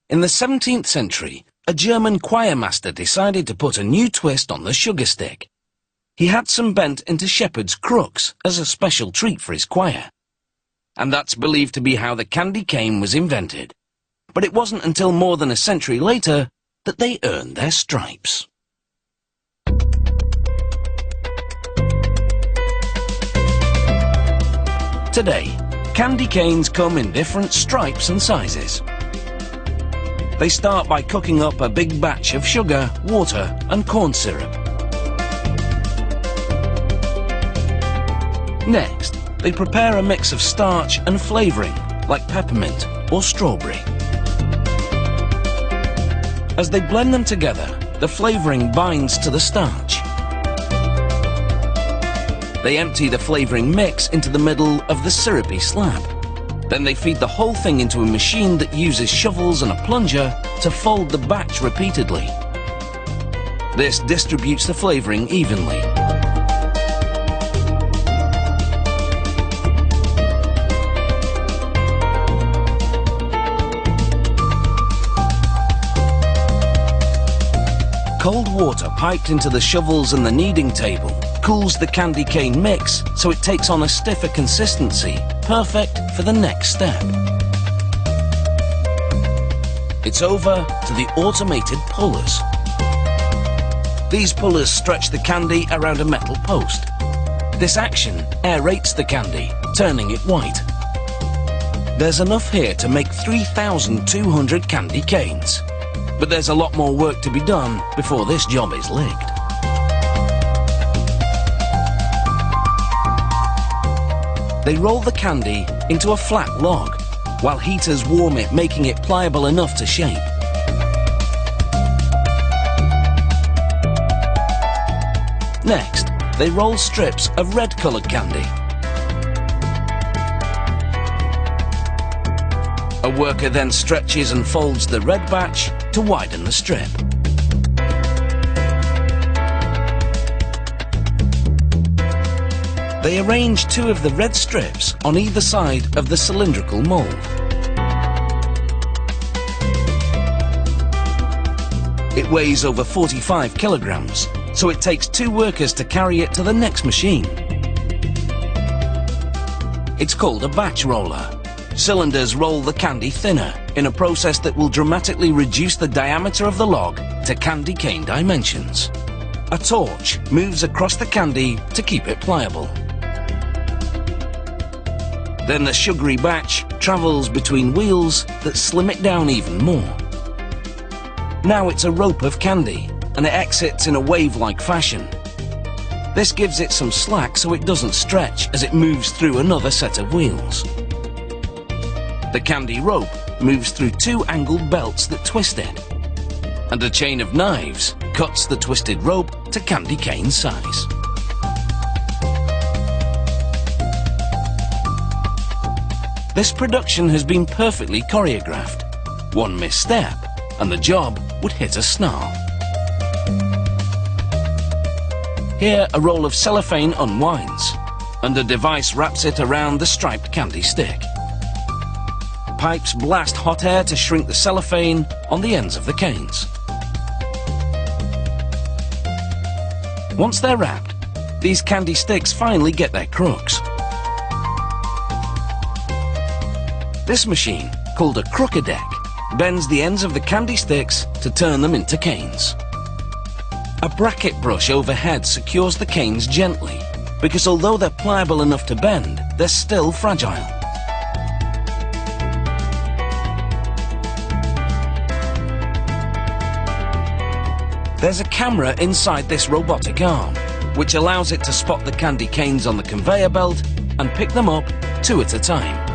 In the 17th century, a German choirmaster decided to put a new twist on the sugar stick. He had some bent into shepherd's crooks as a special treat for his choir. And that's believed to be how the candy cane was invented. But it wasn't until more than a century later that they earned their stripes. Today, candy canes come in different stripes and sizes. They start by cooking up a big batch of sugar, water and corn syrup. Next, they prepare a mix of starch and flavouring, like peppermint or strawberry. As they blend them together, the flavouring binds to the starch. They empty the flavouring mix into the middle of the syrupy slab. Then they feed the whole thing into a machine that uses shovels and a plunger to fold the batch repeatedly. This distributes the flavouring evenly. Cold water piped into the shovels and the kneading table cools the candy cane mix so it takes on a stiffer consistency, perfect for the next step. It's over to the automated pullers. These pullers stretch the candy around a metal post. This action aerates the candy, turning it white. There's enough here to make 3,200 candy canes. But there's a lot more work to be done before this job is licked. They roll the candy into a flat log, while heaters warm it, making it pliable enough to shape. Next, they roll strips of red-coloured candy. A worker then stretches and folds the red batch to widen the strip. They arrange two of the red strips on either side of the cylindrical mould. It weighs over 45 kilograms, so it takes two workers to carry it to the next machine. It's called a batch roller. Cylinders roll the candy thinner in a process that will dramatically reduce the diameter of the log to candy cane dimensions. A torch moves across the candy to keep it pliable. Then the sugary batch travels between wheels that slim it down even more. Now it's a rope of candy and it exits in a wave-like fashion. This gives it some slack so it doesn't stretch as it moves through another set of wheels. The candy rope moves through two angled belts that twist it, and a chain of knives cuts the twisted rope to candy cane size. This production has been perfectly choreographed. One misstep and the job would hit a snarl. Here a roll of cellophane unwinds, and a device wraps it around the striped candy stick. Pipes blast hot air to shrink the cellophane on the ends of the canes. Once they're wrapped, these candy sticks finally get their crooks. This machine, called a crookadeck, bends the ends of the candy sticks to turn them into canes. A bracket brush overhead secures the canes gently, because although they're pliable enough to bend, they're still fragile. There's a camera inside this robotic arm, which allows it to spot the candy canes on the conveyor belt and pick them up two at a time.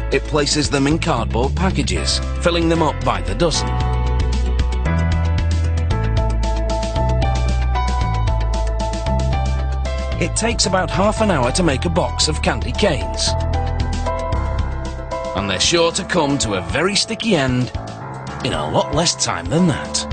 It places them in cardboard packages, filling them up by the dozen. It takes about half an hour to make a box of candy canes. And they're sure to come to a very sticky end in a lot less time than that.